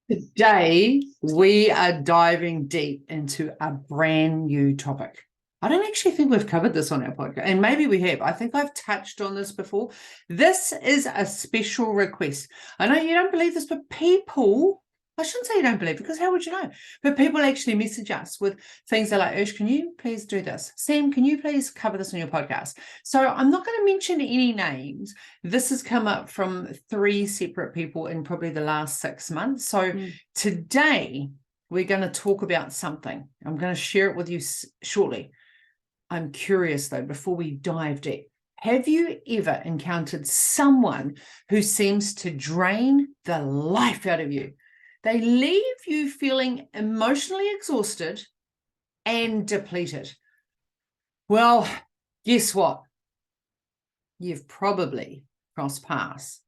Today, we are diving deep into a brand new topic. I don't actually think we've covered this on our podcast, and maybe we have. I think I've touched on this before. This is a special request. I know you don't believe this, but people, I shouldn't say you don't believe, because how would you know? But people actually message us with things they're like, Ursh, can you please do this? Sam, can you please cover this on your podcast? So I'm not going to mention any names. This has come up from 3 separate people in probably the last 6 months. So today we're going to talk about something. I'm going to share it with you shortly. I'm curious though, before we dive deep, have you ever encountered someone who seems to drain the life out of you? They leave you feeling emotionally exhausted and depleted. Well, guess what? You've probably crossed paths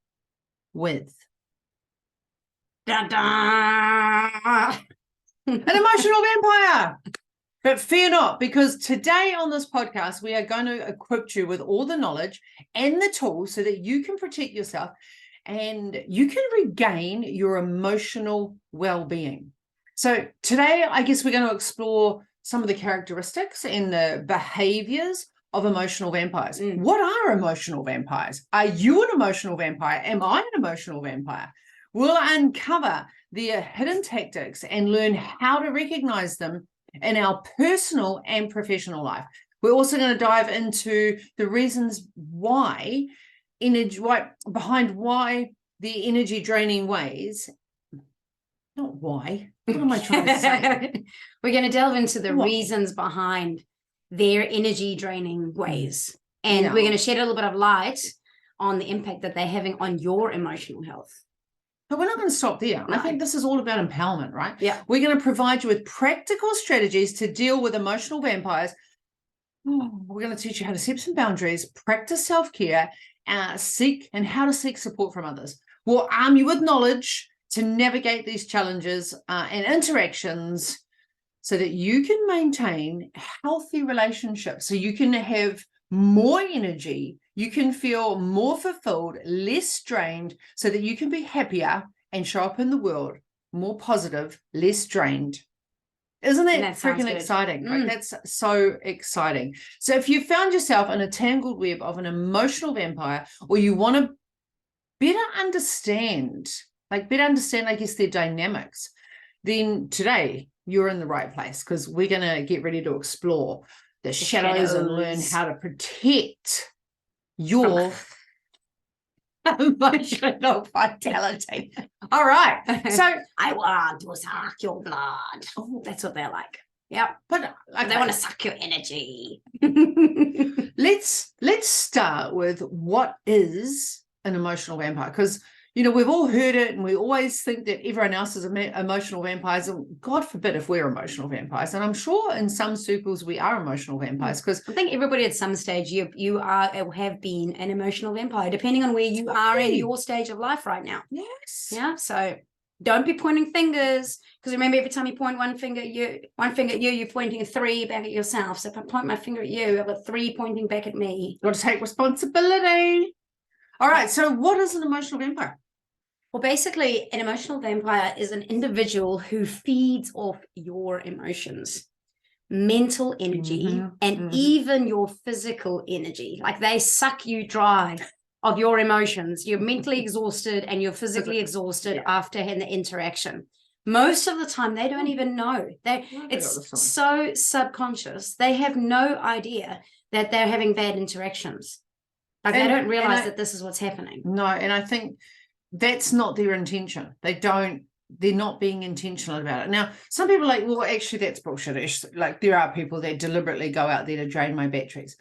with an emotional vampire. But fear not, because today on this podcast, we are going to equip you with all the knowledge and the tools so that you can protect yourself and you can regain your emotional well-being. So today, I guess we're going to explore some of the characteristics and the behaviors of emotional vampires. What are emotional vampires? Are you an emotional vampire? Am I an emotional vampire? We'll uncover their hidden tactics and learn how to recognize them in our personal and professional life. We're also going to dive into the reasons why behind the energy draining ways. Not why. What am I trying to say? We're going to delve into the reasons behind their energy draining ways. And we're going to shed a little bit of light on the impact that they're having on your emotional health. But we're not going to stop there. No. I think this is all about empowerment, right? Yeah. We're going to provide you with practical strategies to deal with emotional vampires. We're going to teach you how to set some boundaries, practice self-care, and how to seek support from others. We'll arm you with knowledge to navigate these challenges and interactions so that you can maintain healthy relationships, so you can have more energy, you can feel more fulfilled, less drained, so that you can be happier and show up in the world more positive, less drained. Isn't that freaking exciting? Like, that's so exciting. So if you found yourself in a tangled web of an emotional vampire, or you want to better understand, I guess, their dynamics, then today you're in the right place, because we're going to get ready to explore the shadows and learn how to protect your emotional vitality. All right. So I want to suck your blood. Oh, that's what they're like. Yeah. But they want to suck your energy. Let's start with what is an emotional vampire, because we've all heard it and we always think that everyone else is emotional vampires, and God forbid if we're emotional vampires. And I'm sure in some circles we are emotional vampires, because I think everybody at some stage you are or have been an emotional vampire, depending on where you are in your stage of life right now. Yes. Yeah. So don't be pointing fingers, because remember, every time you point one finger at you, you're pointing 3 back at yourself. So if I point my finger at you, I've got 3 pointing back at me. Got to take responsibility. All right. So what is an emotional vampire? Well, basically, an emotional vampire is an individual who feeds off your emotions, mental energy, and even your physical energy. Like, they suck you dry of your emotions. You're mentally exhausted and you're physically exhausted after having the interaction. Most of the time, they don't even know. It's so subconscious. They have no idea that they're having bad interactions. Like, they don't realize that this is what's happening. No, and I think that's not their intention. They're not being intentional about it. Now, some people are like, well, actually, that's bullshit. Like, there are people that deliberately go out there to drain my batteries.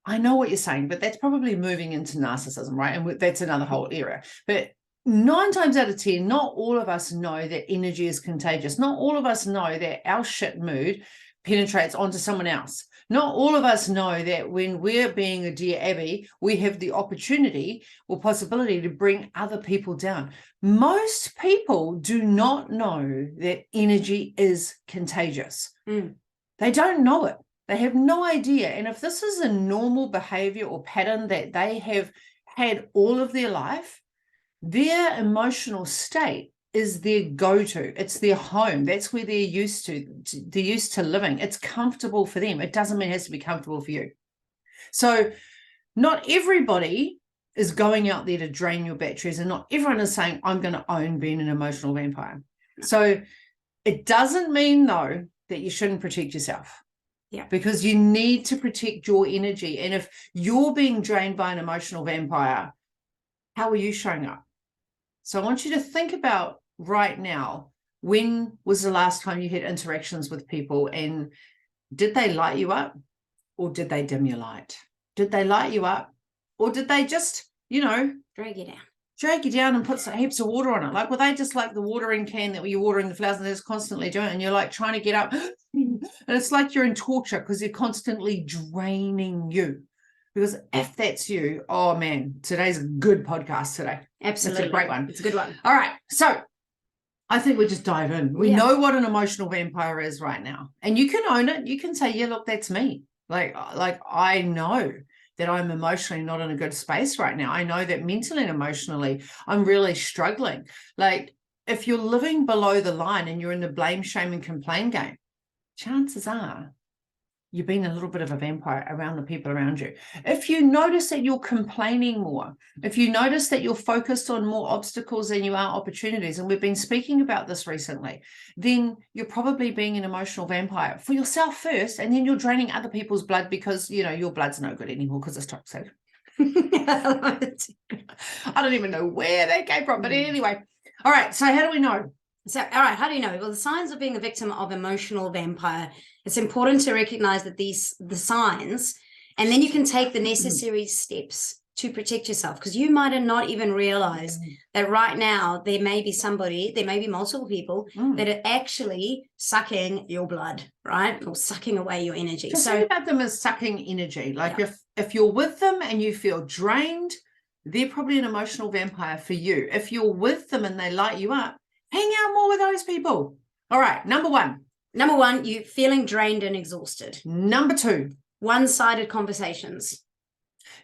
I know what you're saying, but that's probably moving into narcissism, right? And that's another whole area. But 9 times out of 10, not all of us know that energy is contagious. Not all of us know that our shit mood penetrates onto someone else. Not all of us know that when we're being a dear Abby, we have the opportunity or possibility to bring other people down. Most people do not know that energy is contagious. They don't know it. They have no idea. And if this is a normal behavior or pattern that they have had all of their life, their emotional state is their go-to. It's their home. That's where they're used to. They're used to living. It's comfortable for them. It doesn't mean it has to be comfortable for you. So not everybody is going out there to drain your batteries, and not everyone is saying, I'm going to own being an emotional vampire. So it doesn't mean, though, that you shouldn't protect yourself. Yeah. Because you need to protect your energy. And if you're being drained by an emotional vampire, how are you showing up? So I want you to think about right now, when was the last time you had interactions with people, and did they light you up, or did they dim your light? Did they light you up, or did they just, drag you down and put some heaps of water on it? Like, were they just like the watering can that you're watering the flowers and they're just constantly doing it, and you're like trying to get up and it's like you're in torture because they're constantly draining you? Because if that's you, oh man, today's a good podcast today. Absolutely. It's a great one. It's a good one. All right. So I think we just dive in. We know what an emotional vampire is right now. And you can own it. You can say, yeah, look, that's me. Like I know that I'm emotionally not in a good space right now. I know that mentally and emotionally, I'm really struggling. Like, if you're living below the line and you're in the blame, shame, and complain game, chances are you've been a little bit of a vampire around the people around you. If you notice that you're complaining more, if you notice that you're focused on more obstacles than you are opportunities, and we've been speaking about this recently, then you're probably being an emotional vampire for yourself first, and then you're draining other people's blood because, your blood's no good anymore because it's toxic. I don't even know where that came from, but anyway. All right, so how do we know? So, all right, how do you know? Well, the signs of being a victim of emotional vampire, it's important to recognize that the signs, and then you can take the necessary steps to protect yourself, because you might have not even realized that right now there may be multiple people that are actually sucking your blood, right? Or sucking away your energy. Just think about them as sucking energy. Like if you're with them and you feel drained, they're probably an emotional vampire for you. If you're with them and they light you up, hang out more with those people. All right, number one, you feeling drained and exhausted. Number two, one-sided conversations.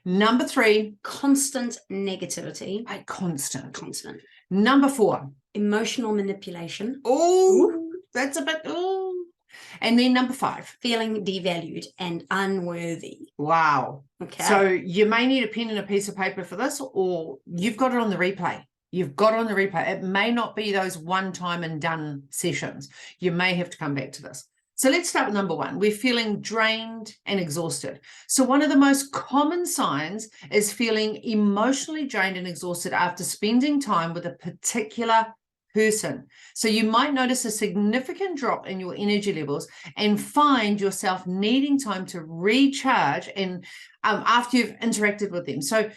Number three, constant negativity. Constant. Number 4, emotional manipulation. Oh, that's a bit, And then number 5, feeling devalued and unworthy. Wow. Okay. So you may need a pen and a piece of paper for this, or you've got it on the replay. You've got it on the replay. It may not be those one time and done sessions. You may have to come back to this. So let's start with number 1. We're feeling drained and exhausted. So one of the most common signs is feeling emotionally drained and exhausted after spending time with a particular person. So you might notice a significant drop in your energy levels and find yourself needing time to recharge and after you've interacted with them. So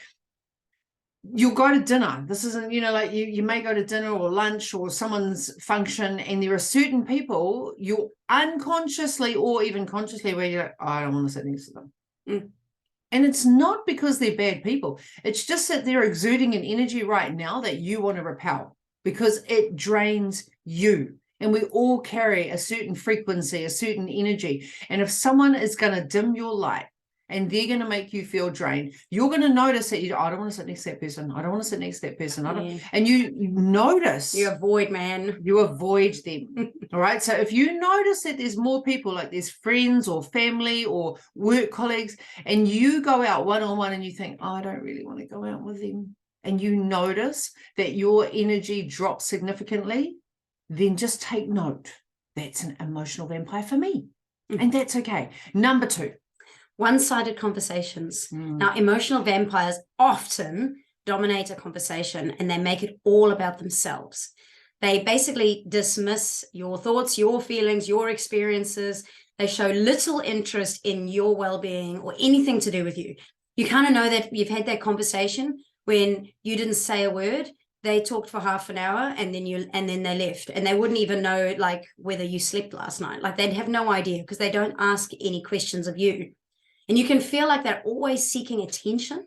you'll go to dinner. This isn't, like you may go to dinner or lunch or someone's function, and there are certain people you're unconsciously or even consciously where you're like, oh, I don't want to sit next to them. And it's not because they're bad people. It's just that they're exuding an energy right now that you want to repel because it drains you. And we all carry a certain frequency, a certain energy. And if someone is going to dim your light, and they're going to make you feel drained, you're going to notice that I don't want to sit next to that person. I don't want to sit next to that person. And you notice. You avoid, man. You avoid them. All right. So if you notice that there's more people, like there's friends or family or work colleagues, and you go out one-on-one and you think, oh, I don't really want to go out with them, and you notice that your energy drops significantly, then just take note. That's an emotional vampire for me. And that's okay. Number 2. One-sided conversations. Now, emotional vampires often dominate a conversation and they make it all about themselves. They basically dismiss your thoughts, your feelings, your experiences. They show little interest in your well-being or anything to do with you. You kind of know that you've had that conversation when you didn't say a word. They talked for half an hour and then they left, and they wouldn't even know like whether you slept last night. Like they'd have no idea because they don't ask any questions of you. And you can feel like they're always seeking attention,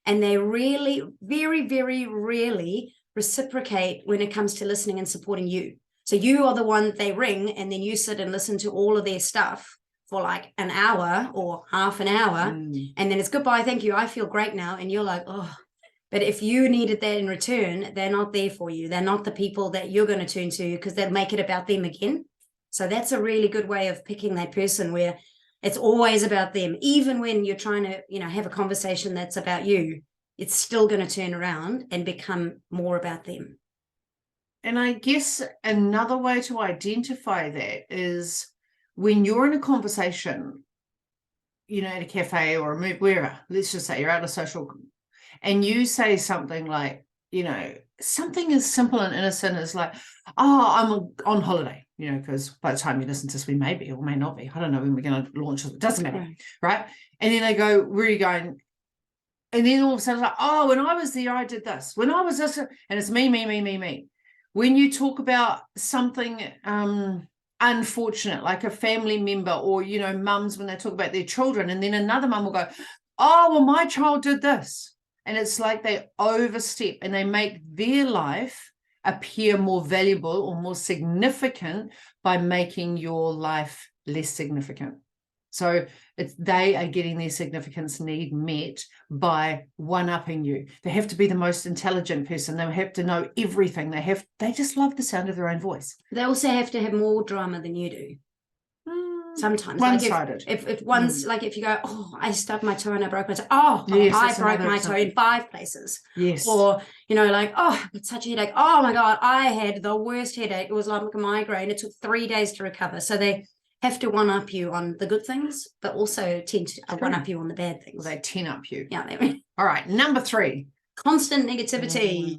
and they really, very, very rarely reciprocate when it comes to listening and supporting you. So you are the one that they ring, and then you sit and listen to all of their stuff for like an hour or half an hour. And then it's goodbye. Thank you. I feel great now. And you're like, oh, But if you needed that in return, they're not there for you. They're not the people that you're going to turn to, because they'll make it about them again. So that's a really good way of picking that person, where it's always about them. Even when you're trying to, have a conversation that's about you, it's still going to turn around and become more about them. And I guess another way to identify that is when you're in a conversation, at a cafe or a movie, wherever, let's just say you're out of social, and you say something like, something as simple and innocent as like, oh, I'm on holiday, because by the time you listen to this, we may be or may not be. I don't know when we're going to launch it. It doesn't matter, right? And then they go, where are you going? And then all of a sudden, like, oh, when I was there, I did this. When I was this, and it's me. When you talk about something unfortunate, like a family member or, mums, when they talk about their children, and then another mum will go, oh, well, my child did this. And it's like they overstep and they make their life appear more valuable or more significant by making your life less significant. So they are getting their significance need met by one-upping you. They have to be the most intelligent person. They have to know everything. They just love the sound of their own voice. They also have to have more drama than you do. Sometimes one-sided. Like if one's like, if you go, oh, I stubbed my toe and I broke my toe. Oh, yes, I broke my toe in 5 places. Yes. Or, like, oh, it's such a headache. Oh my God, I had the worst headache. It was like a migraine. It took 3 days to recover. So they have to one-up you on the good things, but also tend to one-up you on the bad things. Well, they 10-up you. Yeah. They All right, number 3. Constant negativity.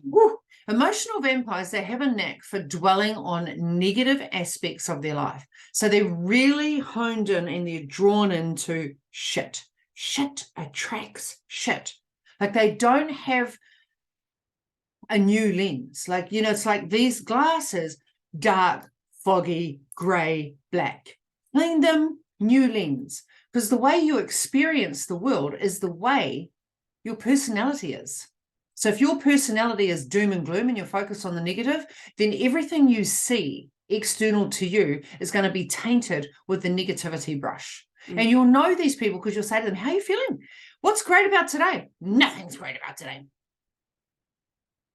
Emotional vampires, they have a knack for dwelling on negative aspects of their life. So they're really honed in and they're drawn into shit. Shit attracts shit. Like they don't have a new lens. Like, it's like these glasses, dark, foggy, gray, black. Clean them, new lens. Because the way you experience the world is the way your personality is. So if your personality is doom and gloom and you're focused on the negative, then everything you see external to you is going to be tainted with the negativity brush. And you'll know these people because you'll say to them, how are you feeling? What's great about today? Nothing's great about today.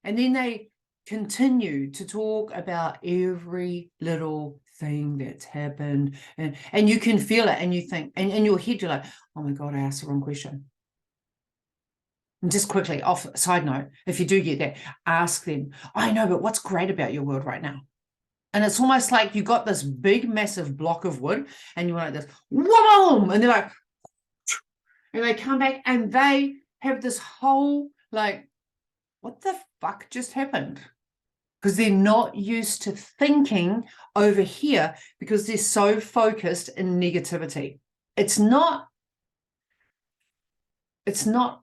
And then they continue to talk about every little thing that's happened. And you can feel it and you think, and in your head, you're like, oh my God, I asked the wrong question. And just quickly, off side note, if you do get that, ask them, I know, but what's great about your world right now? And it's almost like you got this big, massive block of wood and you're like this, whoa, and they're like, and they come back and they have this whole, like, what the fuck just happened? Because they're not used to thinking over here because they're so focused in negativity. It's not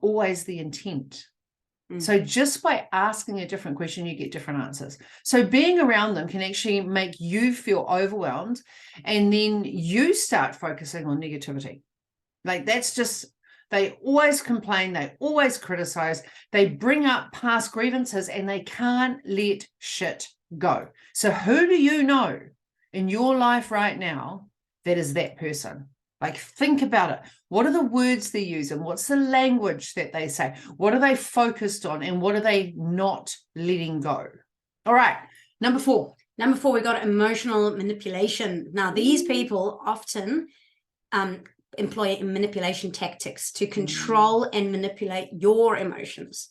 always the intent. So just by asking a different question, you get different answers. So being around them can actually make you feel overwhelmed, and then you start focusing on negativity. Like that's just, they always complain, they always criticize, they bring up past grievances, and they can't let shit go. So who do you know in your life right now that is that person? Like, think about it. What are the words they're using? What's the language that they say? What are they focused on? And what are they not letting go? All right. Number 4. We got emotional manipulation. Now, these people often employ manipulation tactics to control and manipulate your emotions.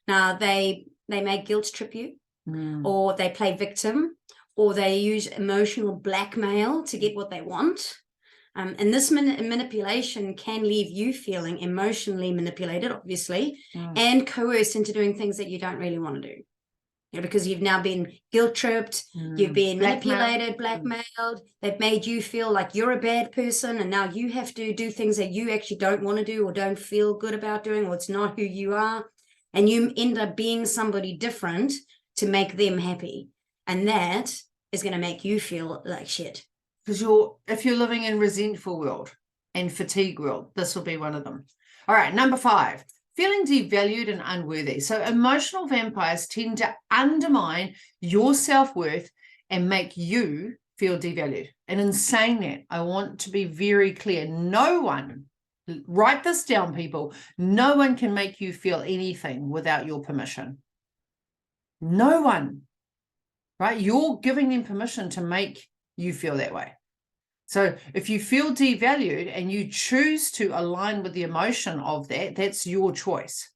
Now, they may guilt trip you, or they play victim, or they use emotional blackmail to get what they want. And this manipulation can leave you feeling emotionally manipulated, obviously, and coerced into doing things that you don't really want to do. Because you've now been guilt-tripped, you've been manipulated, blackmailed, they've made you feel like you're a bad person, and now you have to do things that you actually don't want to do or don't feel good about doing, or it's not who you are, and you end up being somebody different to make them happy. And that is going to make you feel like shit. Because if you're living in resentful world and fatigue world, this will be one of them. All right, number 5, feeling devalued and unworthy. So emotional vampires tend to undermine your self-worth and make you feel devalued. And in saying that, I want to be very clear. No one Write this down, people. No one can make you feel anything without your permission. No one, right? You're giving them permission to make you feel that way. So if you feel devalued and you choose to align with the emotion of that, that's your choice.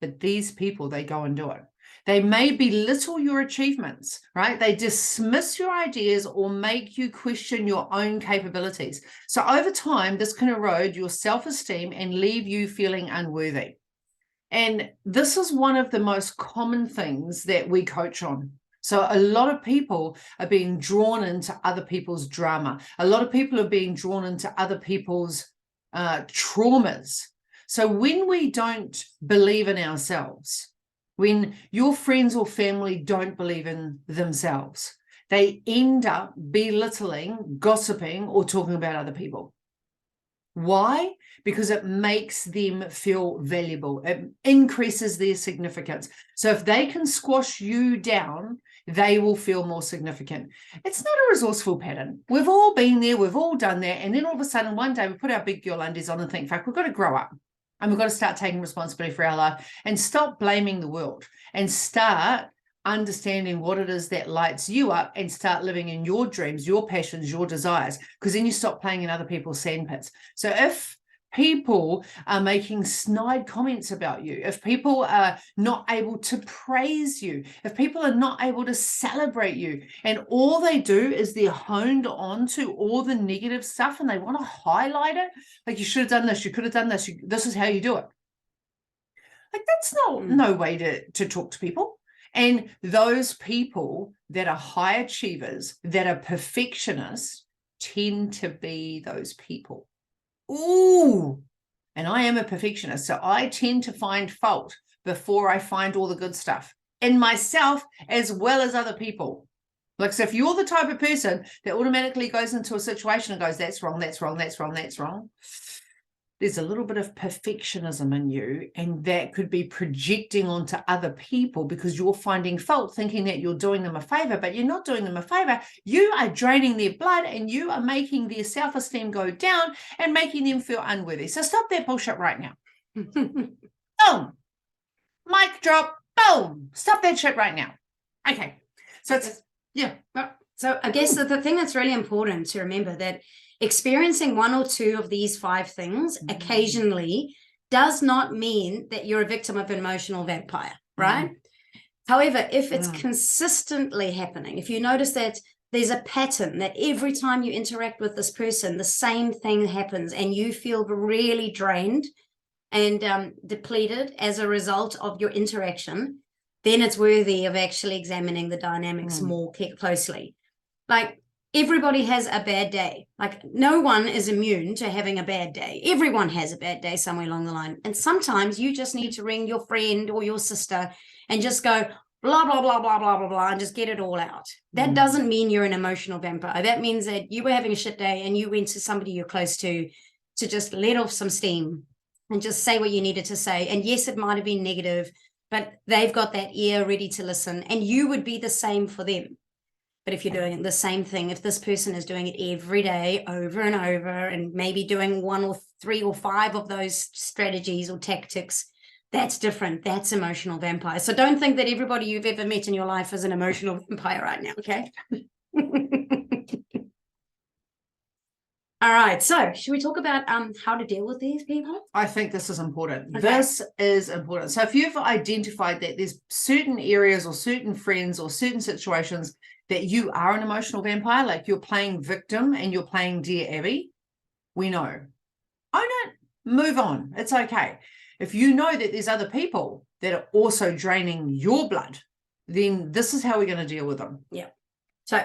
But these people, they go and do it. They may belittle your achievements, right? They dismiss your ideas or make you question your own capabilities. So over time, this can erode your self-esteem and leave you feeling unworthy. And this is one of the most common things that we coach on. So a lot of people are being drawn into other people's drama. A lot of people are being drawn into other people's traumas. So when we don't believe in ourselves, when your friends or family don't believe in themselves, they end up belittling, gossiping, or talking about other people. Why? Because it makes them feel valuable. It increases their significance. So if they can squash you down, they will feel more significant. It's not a resourceful pattern. We've all been there. We've all done that. And then all of a sudden, one day we put our big girl undies on and think, fuck, we've got to grow up. And we've got to start taking responsibility for our life and stop blaming the world and start understanding what it is that lights you up and start living in your dreams, your passions, your desires, because then you stop playing in other people's sandpits. So if people are making snide comments about you, if people are not able to praise you, if people are not able to celebrate you, and all they do is they're honed on to all the negative stuff and they want to highlight it, like you should have done this, you could have done this, this is how you do it. Like that's no way to talk to people. And those people that are high achievers, that are perfectionists, tend to be those people. Ooh, and I am a perfectionist, so I tend to find fault before I find all the good stuff in myself as well as other people. Like, so if you're the type of person that automatically goes into a situation and goes, that's wrong, that's wrong, that's wrong, that's wrong, there's a little bit of perfectionism in you, and that could be projecting onto other people because you're finding fault, thinking that you're doing them a favor, but you're not doing them a favor. You are draining their blood and you are making their self-esteem go down and making them feel unworthy. So stop that bullshit right now. Boom. Mic drop. Boom. Stop that shit right now. Okay. So it's, yeah. So I guess the thing that's really important to remember that experiencing one or two of these 5 things occasionally does not mean that you're a victim of an emotional vampire, right? However, if it's consistently happening, if you notice that there's a pattern that every time you interact with this person, the same thing happens and you feel really drained and depleted as a result of your interaction, then it's worthy of actually examining the dynamics more closely. Like, everybody has a bad day. Like, no one is immune to having a bad day. Everyone has a bad day somewhere along the line. And sometimes you just need to ring your friend or your sister and just go blah, blah, blah, blah, blah, blah, blah, and just get it all out. That doesn't mean you're an emotional vampire. That means that you were having a shit day and you went to somebody you're close to just let off some steam and just say what you needed to say. And yes, it might have been negative, but they've got that ear ready to listen. And you would be the same for them. But if you're doing the same thing, if this person is doing it every day over and over and maybe doing 1 or 3 or 5 of those strategies or tactics, that's different. That's emotional vampire. So don't think that everybody you've ever met in your life is an emotional vampire right now, okay? All right. So should we talk about how to deal with these people? I think this is important. Okay. This is important. So if you've identified that there's certain areas or certain friends or certain situations that you are an emotional vampire, like you're playing victim and you're playing Dear Abby, we know. Own it, move on. It's okay. If you know that there's other people that are also draining your blood, then this is how we're going to deal with them. Yeah. So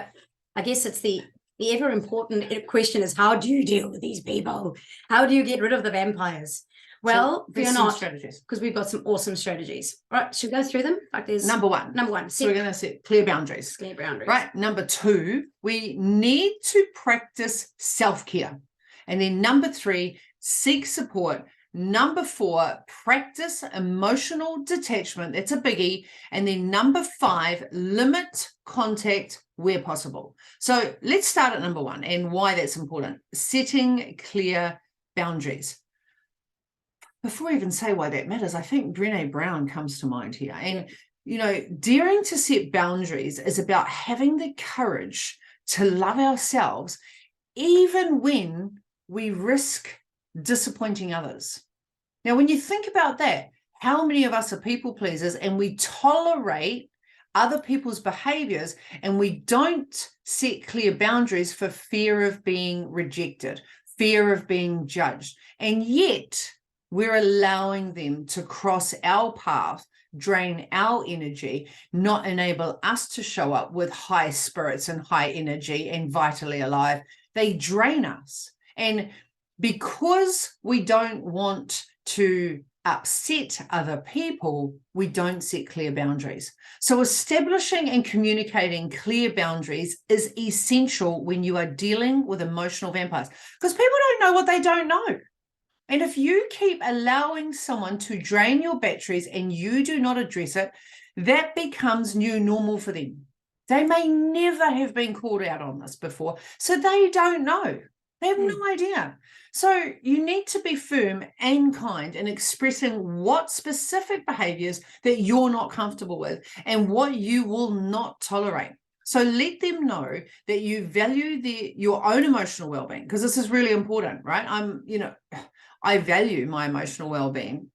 I guess it's the ever important question is, how do you deal with these people? How do you get rid of the vampires? Well, so fear not, strategies, because we've got some awesome strategies. All right, should we go through them? Like, there's number one. So we're going to set clear boundaries. Clear boundaries. Right. Number 2, we need to practice self-care. And then number 3, seek support. Number 4, practice emotional detachment. That's a biggie. And then number 5, limit contact where possible. So let's start at number 1 and why that's important. Setting clear boundaries. before I even say why that matters, I think Brené Brown comes to mind here. And, daring to set boundaries is about having the courage to love ourselves, even when we risk disappointing others. Now, when you think about that, how many of us are people pleasers and we tolerate other people's behaviors and we don't set clear boundaries for fear of being rejected, fear of being judged, and yet we're allowing them to cross our path, drain our energy, not enable us to show up with high spirits and high energy and vitally alive. They drain us. And because we don't want to upset other people, we don't set clear boundaries. So establishing and communicating clear boundaries is essential when you are dealing with emotional vampires, because people don't know what they don't know. And if you keep allowing someone to drain your batteries and you do not address it, that becomes new normal for them. They may never have been called out on this before, so they don't know. They have no idea. So you need to be firm and kind in expressing what specific behaviors that you're not comfortable with and what you will not tolerate. So let them know that you value your own emotional well-being, because this is really important, right? I value my emotional well-being.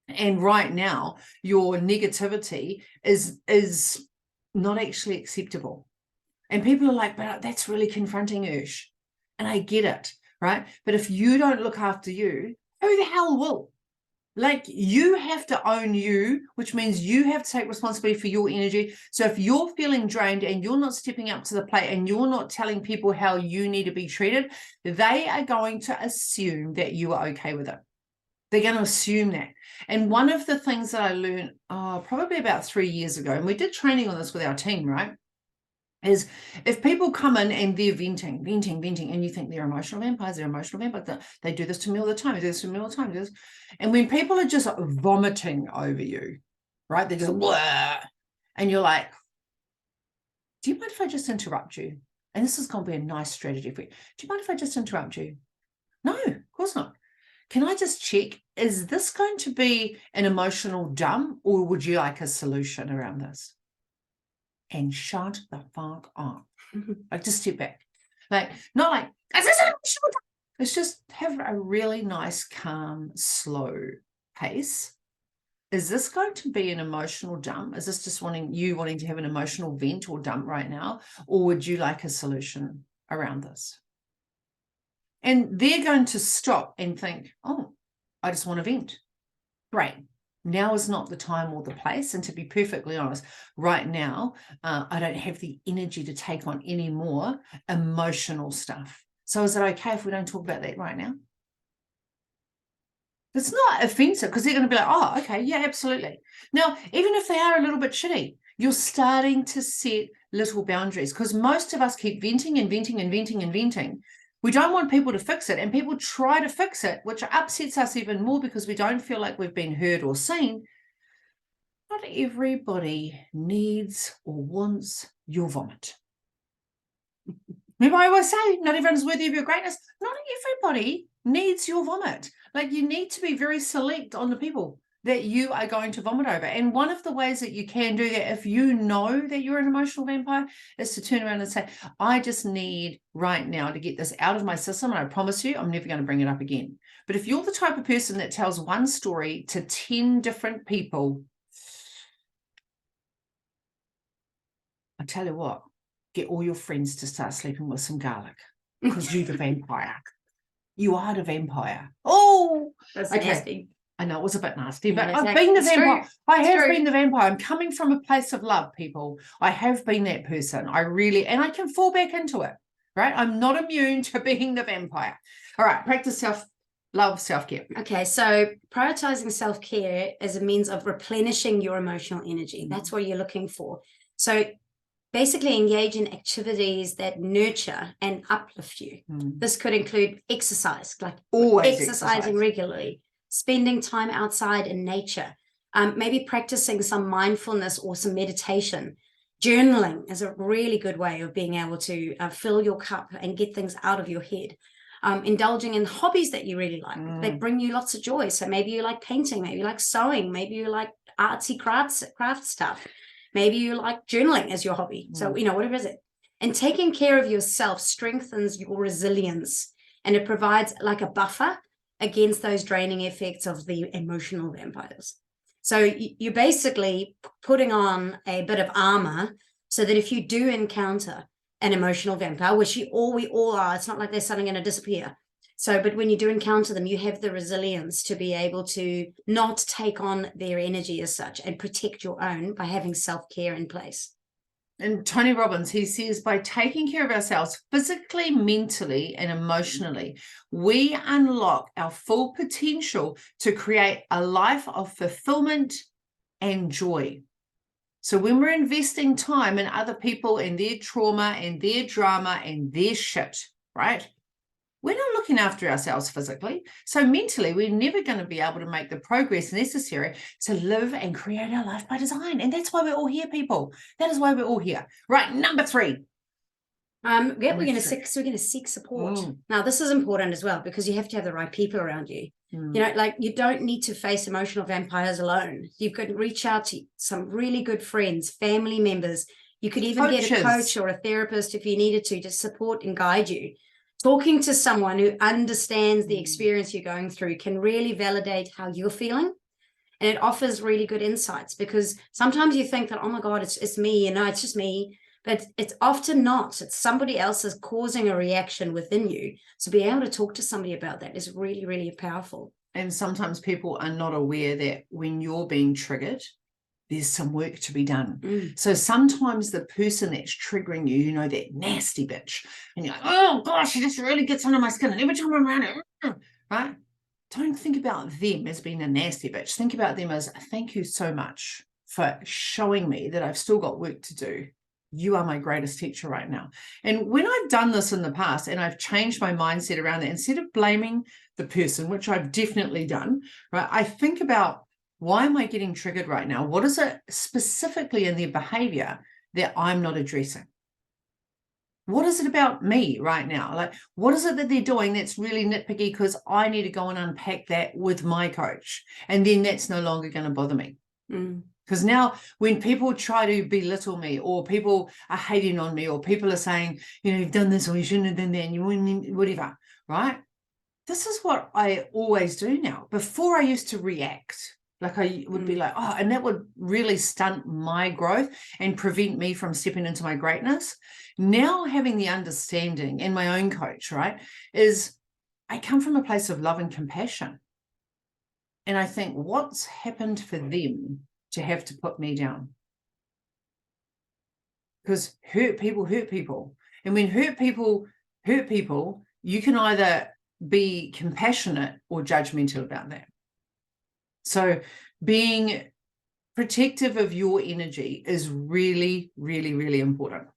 And right now, your negativity is not actually acceptable. And people are like, but that's really confronting, Ursh. And I get it, right? But if you don't look after you, who the hell will? Like, you have to own you, which means you have to take responsibility for your energy. So if you're feeling drained and you're not stepping up to the plate and you're not telling people how you need to be treated, they are going to assume that you are okay with it. They're going to assume that. And one of the things that I learned probably about 3 years ago, and we did training on this with our team, right, is if people come in and they're venting, and you think they're emotional vampires, they do this to me all the time, they do this to me all the time. And when people are just vomiting over you, right, they're just blah, and you're like, do you mind if I just interrupt you? And this is going to be a nice strategy for you. Do you mind if I just interrupt you? No, of course not. Can I just check, is this going to be an emotional dump, or would you like a solution around this? And shut the fuck up. Like, just step back. Like, not like, is this an emotional dump? It's just have a really nice, calm, slow pace. Is this going to be an emotional dump? Is this just wanting to have an emotional vent or dump right now? Or would you like a solution around this? And they're going to stop and think, oh, I just want to vent. Great. Now is not the time or the place. And to be perfectly honest, right now, I don't have the energy to take on any more emotional stuff. So is it okay if we don't talk about that right now? It's not offensive, because they're going to be like, oh, okay, yeah, absolutely. Now, even if they are a little bit shitty, you're starting to set little boundaries, because most of us keep venting and venting and venting and venting. We don't want people to fix it, and people try to fix it, which upsets us even more because we don't feel like we've been heard or seen. Not everybody needs or wants your vomit. Remember, I always say, not everyone's worthy of your greatness. Not everybody needs your vomit. Like, you need to be very select on the people that you are going to vomit over. And one of the ways that you can do that, if you know that you're an emotional vampire, is to turn around and say, I just need right now to get this out of my system, and I promise you I'm never going to bring it up again. But if you're the type of person that tells one story to 10 different people, I tell you what, get all your friends to start sleeping with some garlic, because you're the vampire. You are the vampire. Oh, that's okay. nasty. I know it was a bit nasty, but Yeah, I've been the vampire. I have true. been the vampire. I'm coming from a place of love, people. I have been that person. And I can fall back into it, right? I'm not immune to being the vampire. All right, practice self-love, self-care. Okay, so prioritizing self-care as a means of replenishing your emotional energy. That's what you're looking for. So basically engage in activities that nurture and uplift you. This could include exercise, like always exercising regularly, spending time outside in nature, maybe practicing some mindfulness or some meditation. Journaling is a really good way of being able to fill your cup and get things out of your head. indulging in hobbies that you really like, that bring you lots of joy. So maybe you like painting, maybe you like sewing, maybe you like artsy craft stuff, maybe you like journaling as your hobby. So, whatever is it. And taking care of yourself strengthens your resilience, and it provides like a buffer against those draining effects of the emotional vampires. So you're basically putting on a bit of armor so that if you do encounter an emotional vampire, which we all are, it's not like they're suddenly going to disappear. So, but when you do encounter them, you have the resilience to be able to not take on their energy as such and protect your own by having self-care in place. And Tony Robbins, he says, by taking care of ourselves physically, mentally, and emotionally, we unlock our full potential to create a life of fulfillment and joy. So when we're investing time in other people and their trauma and their drama and their shit, right? We're not looking after ourselves physically. So mentally, we're never going to be able to make the progress necessary to live and create our life by design. And that's why we're all here, people. That is why we're all here. Right, number 3. We're going to seek support. Now, this is important as well, because you have to have the right people around you. Like, you don't need to face emotional vampires alone. You could reach out to some really good friends, family members. You could even get a coach or a therapist if you needed to support and guide you. Talking to someone who understands the experience you're going through can really validate how you're feeling. And it offers really good insights, because sometimes you think that, oh my God, it's me, it's just me. But it's often not. It's somebody else is causing a reaction within you. So being able to talk to somebody about that is really, really powerful. And sometimes people are not aware that when you're being triggered, there's some work to be done. So sometimes the person that's triggering you, that nasty bitch, and you're like, oh gosh, it just really gets under my skin. And every time I'm around it, right? Don't think about them as being a nasty bitch. Think about them as, thank you so much for showing me that I've still got work to do. You are my greatest teacher right now. And when I've done this in the past and I've changed my mindset around that, instead of blaming the person, which I've definitely done, right? I think about, why am I getting triggered right now? What is it specifically in their behavior that I'm not addressing? What is it about me right now? Like, what is it that they're doing that's really nitpicky, because I need to go and unpack that with my coach, and then that's no longer going to bother me. Because now when people try to belittle me, or people are hating on me, or people are saying, you've done this, or you shouldn't have done that, and you wouldn't, whatever, right? This is what I always do now. Before, I used to react. Like, I would be like, oh, and that would really stunt my growth and prevent me from stepping into my greatness. Now, having the understanding, and my own coach, right, is I come from a place of love and compassion. And I think, what's happened for them to have to put me down? Because hurt people. And when hurt people, you can either be compassionate or judgmental about that. So being protective of your energy is really, really, really important.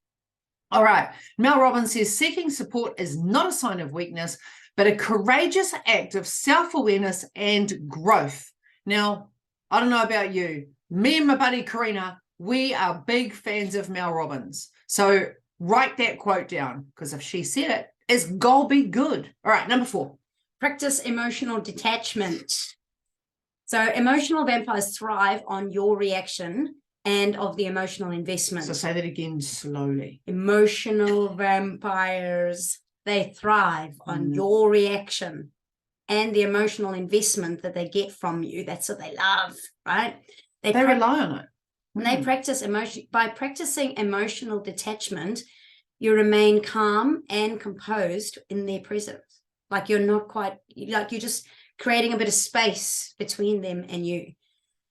All right. Mel Robbins says, seeking support is not a sign of weakness, but a courageous act of self-awareness and growth. Now, I don't know about you. Me and my buddy Karina, we are big fans of Mel Robbins. So write that quote down, because if she said it, it's gonna be good. All right, number 4. Practice emotional detachment. So emotional vampires thrive on your reaction and of the emotional investment. So say that again slowly. Emotional vampires, they thrive on your reaction and the emotional investment that they get from you. That's what they love, right? They rely on it. And they practice emotion. By practicing emotional detachment, you remain calm and composed in their presence. Like, you're not quite, like, you're just creating a bit of space between them and you.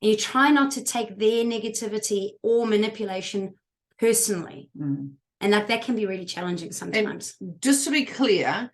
And you try not to take their negativity or manipulation personally. And that can be really challenging sometimes. And just to be clear,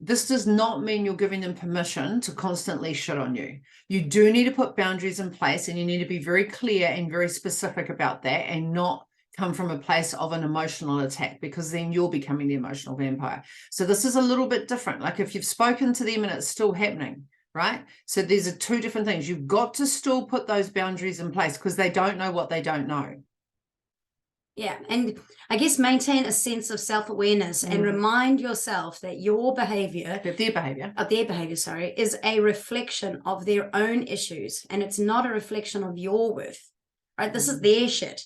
this does not mean you're giving them permission to constantly shit on you. You do need to put boundaries in place, and you need to be very clear and very specific about that, and not come from a place of an emotional attack, because then you're becoming the emotional vampire. So this is a little bit different. Like, if you've spoken to them and it's still happening, right? So these are 2 different things. You've got to still put those boundaries in place, because they don't know what they don't know. Yeah. And I guess maintain a sense of self-awareness and remind yourself that your behavior, their behavior, sorry, is a reflection of their own issues. And it's not a reflection of your worth, right? This is their shit.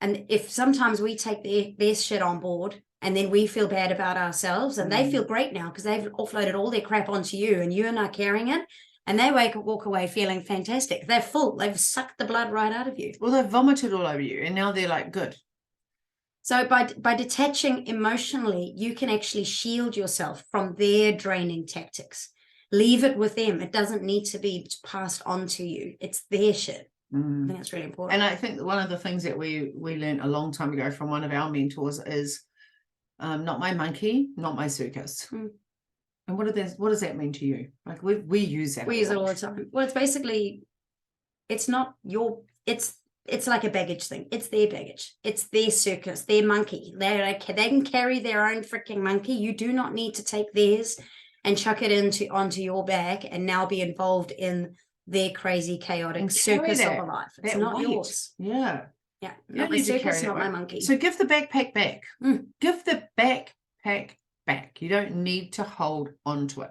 And if sometimes we take their shit on board and then we feel bad about ourselves and they feel great now because they've offloaded all their crap onto you and you're not carrying it. And they walk away feeling fantastic. They're full. They've sucked the blood right out of you. Well, they've vomited all over you and now they're like, good. So by detaching emotionally, you can actually shield yourself from their draining tactics. Leave it with them. It doesn't need to be passed on to you. It's their shit. I think that's really important. And I think one of the things that we learned a long time ago from one of our mentors is not my monkey, not my circus. And what does that mean to you? Like we use that. We use it all the time. Well, it's basically, it's not your, it's like a baggage thing. It's their baggage. It's their circus, their monkey. They can carry their own freaking monkey. You do not need to take theirs and chuck it onto your back and now be involved in their crazy, chaotic circus of a life. It's not yours. Yeah. Yeah. Not my circus, not my monkey. So give the backpack back. Give the backpack back. You don't need to hold on to it.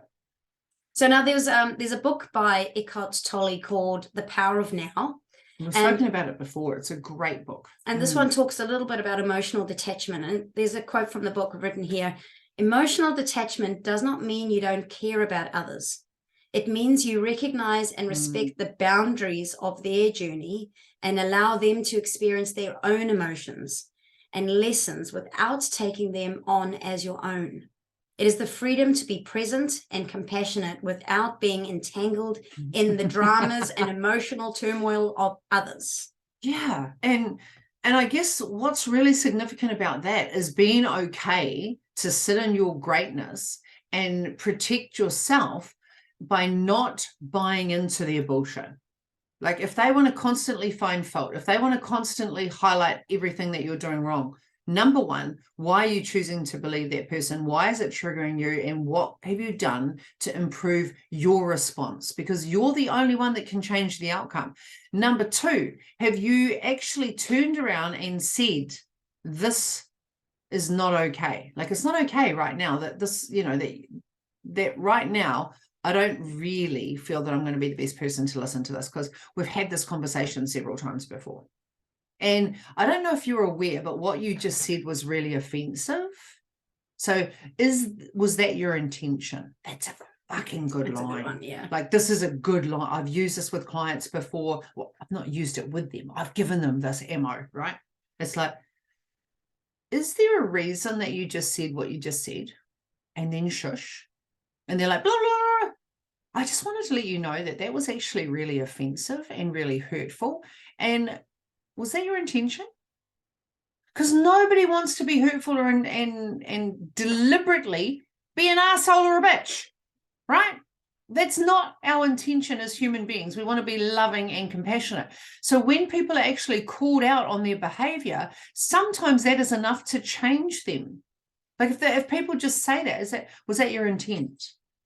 So now there's a book by Eckhart Tolle called The Power of Now. We've spoken about it before. It's a great book. And this one talks a little bit about emotional detachment. And there's a quote from the book written here. Emotional detachment does not mean you don't care about others. It means you recognize and respect the boundaries of their journey and allow them to experience their own emotions and lessons without taking them on as your own. It is the freedom to be present and compassionate without being entangled in the dramas and emotional turmoil of others. Yeah. And I guess what's really significant about that is being okay to sit in your greatness and protect yourself by not buying into their bullshit. Like if they want to constantly find fault, if they want to constantly highlight everything that you're doing wrong, number one, why are you choosing to believe that person? Why is it triggering you? And what have you done to improve your response? Because you're the only one that can change the outcome. Number two, have you actually turned around and said, this is not okay? Like it's not okay right now that this, you know, that right now, I don't really feel that I'm going to be the best person to listen to this because we've had this conversation several times before. And I don't know if you're aware, but what you just said was really offensive. So was that your intention? That's a fucking good line. A good one, yeah. Like this is a good line. I've used this with clients before. Well, I've not used it with them. I've given them this ammo, right? It's like, is there a reason that you just said what you just said? And then shush. And they're like, blah, blah. I just wanted to let you know that that was actually really offensive and really hurtful. And was that your intention? Because nobody wants to be hurtful and deliberately be an asshole or a bitch, right? That's not our intention as human beings. We want to be loving and compassionate. So when people are actually called out on their behavior, sometimes that is enough to change them. Like if people just say that, was that your intent?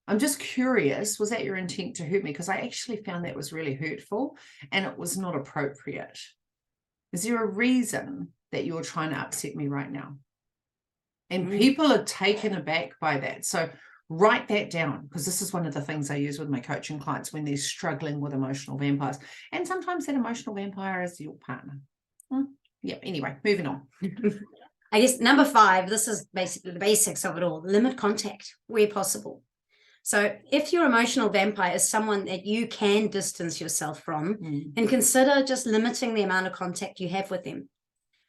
I'm just curious, was that your intent to hurt me? Because I actually found that was really hurtful and it was not appropriate. Is there a reason that you're trying to upset me right now? And people are taken aback by that. So write that down, because this is one of the things I use with my coaching clients when they're struggling with emotional vampires. And sometimes that emotional vampire is your partner. Yeah, anyway, moving on. I guess number 5, this is basically the basics of it all. Limit contact where possible. So if your emotional vampire is someone that you can distance yourself from, then consider just limiting the amount of contact you have with them.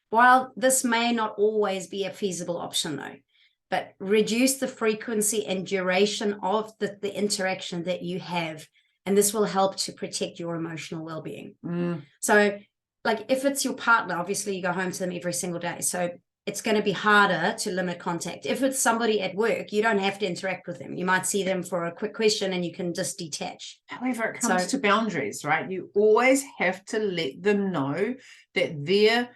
While this may not always be a feasible option though, but reduce the frequency and duration of the interaction that you have, and this will help to protect your emotional well-being. So like if it's your partner, obviously you go home to them every single day. So it's going to be harder to limit contact. If it's somebody at work, you don't have to interact with them. You might see them for a quick question and you can just detach. However, it comes to boundaries, right? You always have to let them know that their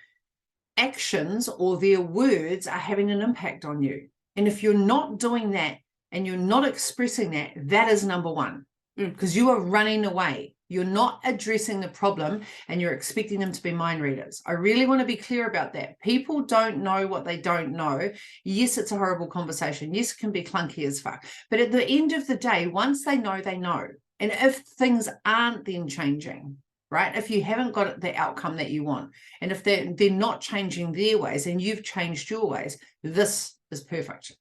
actions or their words are having an impact on you. And if you're not doing that and you're not expressing that, that is number one, because you are running away. You're not addressing the problem and you're expecting them to be mind readers. I really want to be clear about that. People don't know what they don't know. Yes, it's a horrible conversation. Yes, it can be clunky as fuck. But at the end of the day, once they know, they know. And if things aren't then changing, right? If you haven't got the outcome that you want, and if they're not changing their ways and you've changed your ways, this is perfect.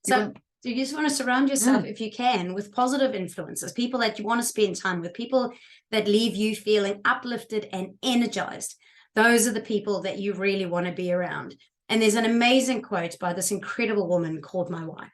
So you just want to surround yourself, if you can, with positive influences, people that you want to spend time with, people that leave you feeling uplifted and energized. Those are the people that you really want to be around. And there's an amazing quote by this incredible woman called my wife.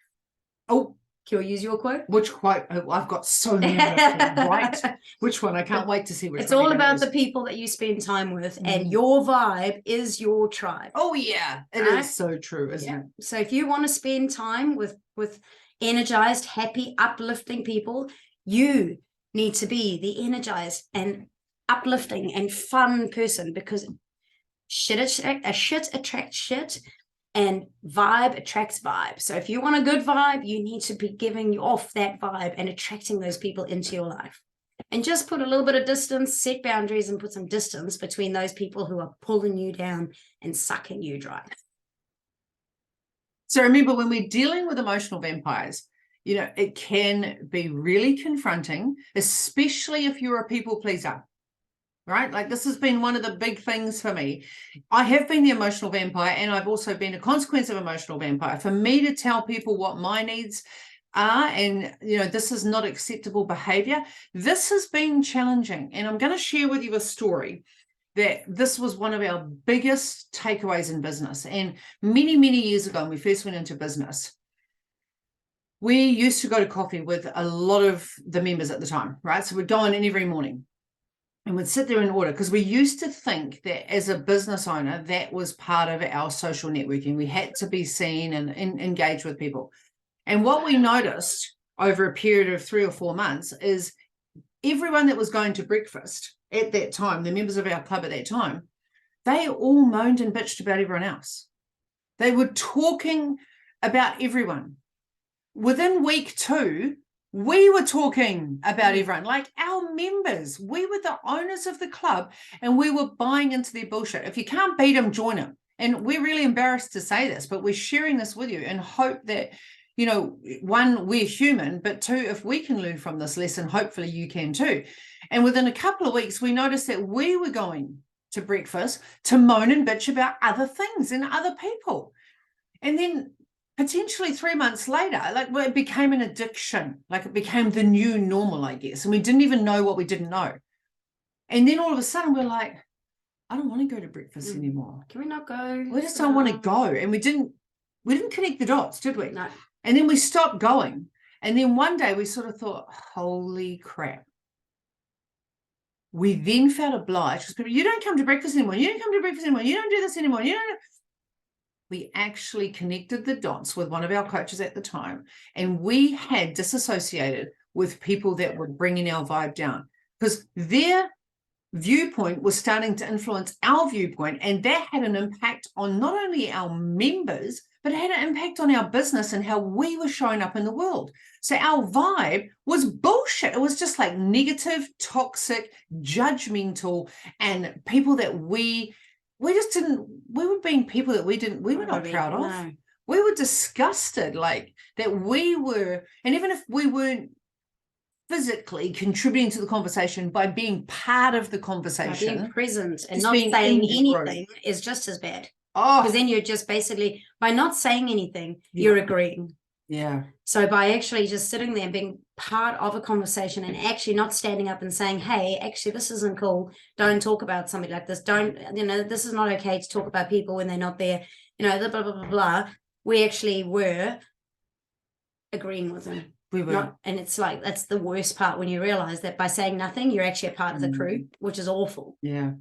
Oh, can we use your quote? Which quote? Oh, I've got so many. Right. Which one? I can't wait to see which it's one. It's all about the people that you spend time with, and your vibe is your tribe. Oh, yeah. It is so true, isn't it? So if you want to spend time with energized, happy, uplifting people, you need to be the energized and uplifting and fun person, because shit attracts shit and vibe attracts vibe. So if you want a good vibe, you need to be giving off that vibe and attracting those people into your life. And just put a little bit of distance, set boundaries, and put some distance between those people who are pulling you down and sucking you dry. So remember, when we're dealing with emotional vampires, you know, it can be really confronting, especially if you're a people pleaser, right? Like, this has been one of the big things for me. I have been the emotional vampire, and I've also been a consequence of emotional vampire. For me to tell people what my needs are, and, you know, this is not acceptable behavior, this has been challenging. And I'm going to share with you a story that this was one of our biggest takeaways in business. And many, many years ago, when we first went into business, we used to go to coffee with a lot of the members at the time, right? So we'd go in every morning and we'd sit there and order, because we used to think that as a business owner, that was part of our social networking. We had to be seen and engage with people. And what we noticed over a period of 3 or 4 months is everyone that was going to breakfast at that time, the members of our club at that time, they all moaned and bitched about everyone else. They were talking about everyone. Within week 2, we were talking about everyone, like our members. We were the owners of the club, and we were buying into their bullshit. If you can't beat them, join them. And we're really embarrassed to say this, but we're sharing this with you and hope that, you know, 1, we're human, but 2, if we can learn from this lesson, hopefully you can too. And within a couple of weeks, we noticed that we were going to breakfast to moan and bitch about other things and other people. And then potentially 3 months later, like, well, it became an addiction. Like, it became the new normal, I guess. And we didn't even know what we didn't know. And then all of a sudden we're like, I don't want to go to breakfast anymore. Can we not go? We just don't want to go. And we didn't connect the dots, did we? No. And then we stopped going. And then one day we sort of thought, holy crap. We then felt obliged, because people, you don't come to breakfast anymore. You don't come to breakfast anymore. You don't do this anymore. You don't. We actually connected the dots with one of our coaches at the time, and we had disassociated with people that were bringing our vibe down, because their viewpoint was starting to influence our viewpoint, and that had an impact on not only our members, but it had an impact on our business and how we were showing up in the world. So our vibe was bullshit. It was just like negative, toxic, judgmental, and people that we were being people that we were not proud of. No. We were disgusted, like, that we were, and even if we weren't physically contributing to the conversation, by being part of the conversation, being present and just not being saying in the anything room, is just as bad. Oh, Because then you're just basically, by not saying anything, you're agreeing. yeah. So by actually just sitting there and being part of a conversation and actually not standing up and saying, hey, actually, this isn't cool. Don't talk about something like this. Don't, you know, this is not okay to talk about people when they're not there. You know, blah, blah, blah, blah. We actually were agreeing with them. We were. And it's like, that's the worst part, when you realize that by saying nothing, you're actually a part of the crew, which is awful. Yeah.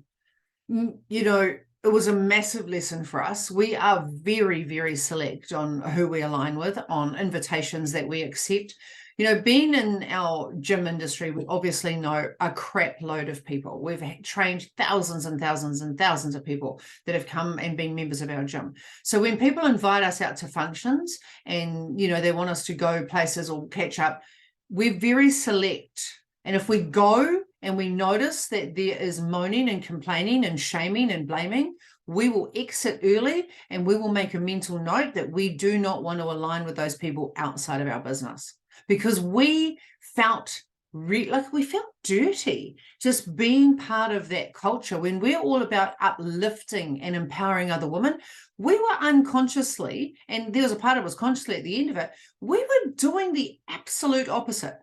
You know, it was a massive lesson for us. We are very, very select on who we align with, on invitations that we accept. You know, being in our gym industry, we obviously know a crap load of people. We've trained thousands and thousands and thousands of people that have come and been members of our gym. So when people invite us out to functions and, you know, they want us to go places or catch up, we're very select. And if we go and we notice that there is moaning and complaining and shaming and blaming, we will exit early and we will make a mental note that we do not want to align with those people outside of our business, because we felt we felt dirty just being part of that culture. When we're all about uplifting and empowering other women, we were unconsciously, and there was a part of us consciously at the end of it, we were doing the absolute opposite.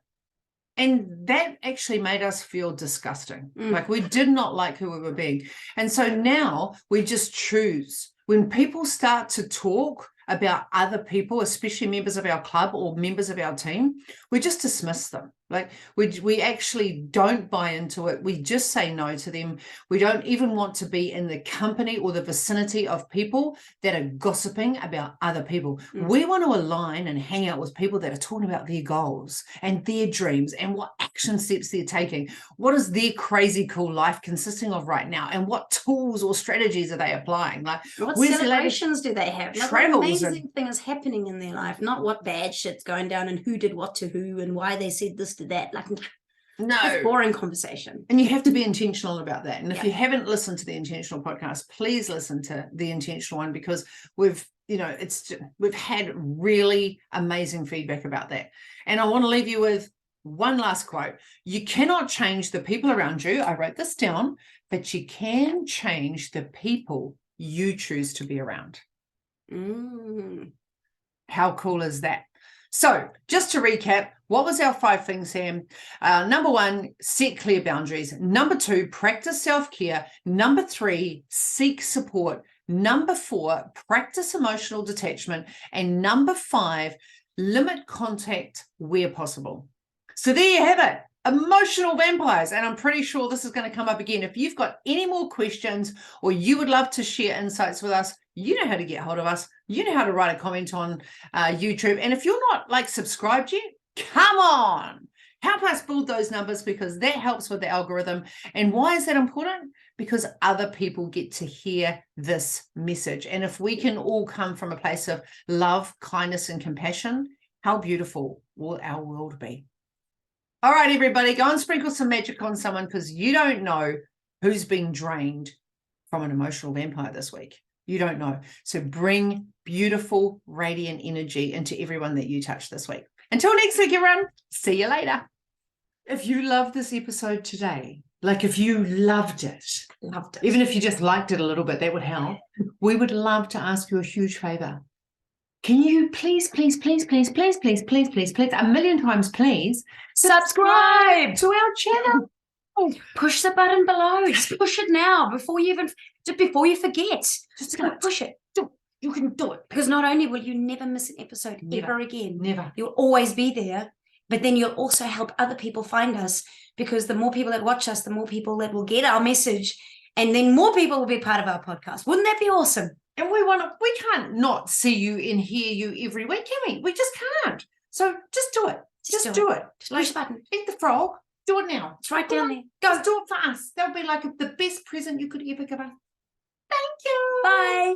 And that actually made us feel disgusting. Like we did not like who we were being. And so now we just choose. When people start to talk about other people, especially members of our club or members of our team, we just dismiss them. Like we actually don't buy into it. We just say no to them. We don't even want to be in the company or the vicinity of people that are gossiping about other people. We want to align and hang out with people that are talking about their goals and their dreams and what action steps they're taking. What is their crazy cool life consisting of right now? And what tools or strategies are they applying? Like what celebrations do they have? Like, what amazing thing is happening in their life, not what bad shit's going down and who did what to who and why they said this to that. Like, no, it's boring conversation. And you have to be intentional about that. And if you haven't listened to the intentional podcast, please listen to the intentional one, because we've had really amazing feedback about that. And I want to leave you with one last quote. You cannot change the people around you. I wrote this down, but you can change the people you choose to be around. How cool is that? So just to recap, what was our 5 things, Sam? Number 1, set clear boundaries. Number 2, practice self-care. Number 3, seek support. Number 4, practice emotional detachment. And number 5, limit contact where possible. So there you have it. Emotional vampires. And I'm pretty sure this is going to come up again. If you've got any more questions or you would love to share insights with us, you know how to get hold of us. You know how to write a comment on YouTube. And if you're not subscribed yet, come on, help us build those numbers, because that helps with the algorithm. And why is that important? Because other people get to hear this message. And if we can all come from a place of love, kindness, and compassion, how beautiful will our world be? All right, everybody, go and sprinkle some magic on someone, because you don't know who's been drained from an emotional vampire this week. You don't know. So bring beautiful, radiant energy into everyone that you touch this week. Until next week, everyone, see you later. If you loved this episode today, like if you loved it, even if you just liked it a little bit, that would help. We would love to ask you a huge favor. Can you please, a million times, please, subscribe to our channel. Push the button below. Just push it now before you forget. Just push it. You can do it. Because not only will you never miss an episode ever again, never. You'll always be there, but then you'll also help other people find us, because the more people that watch us, the more people that will get our message, and then more people will be part of our podcast. Wouldn't that be awesome? And we can't not see you and hear you every week, can we? We just can't. So just do it. Just do it. Just push the button. Eat the frog. Do it now. It's right down there. Go do it for us. That'll be like the best present you could ever give us. Thank you. Bye.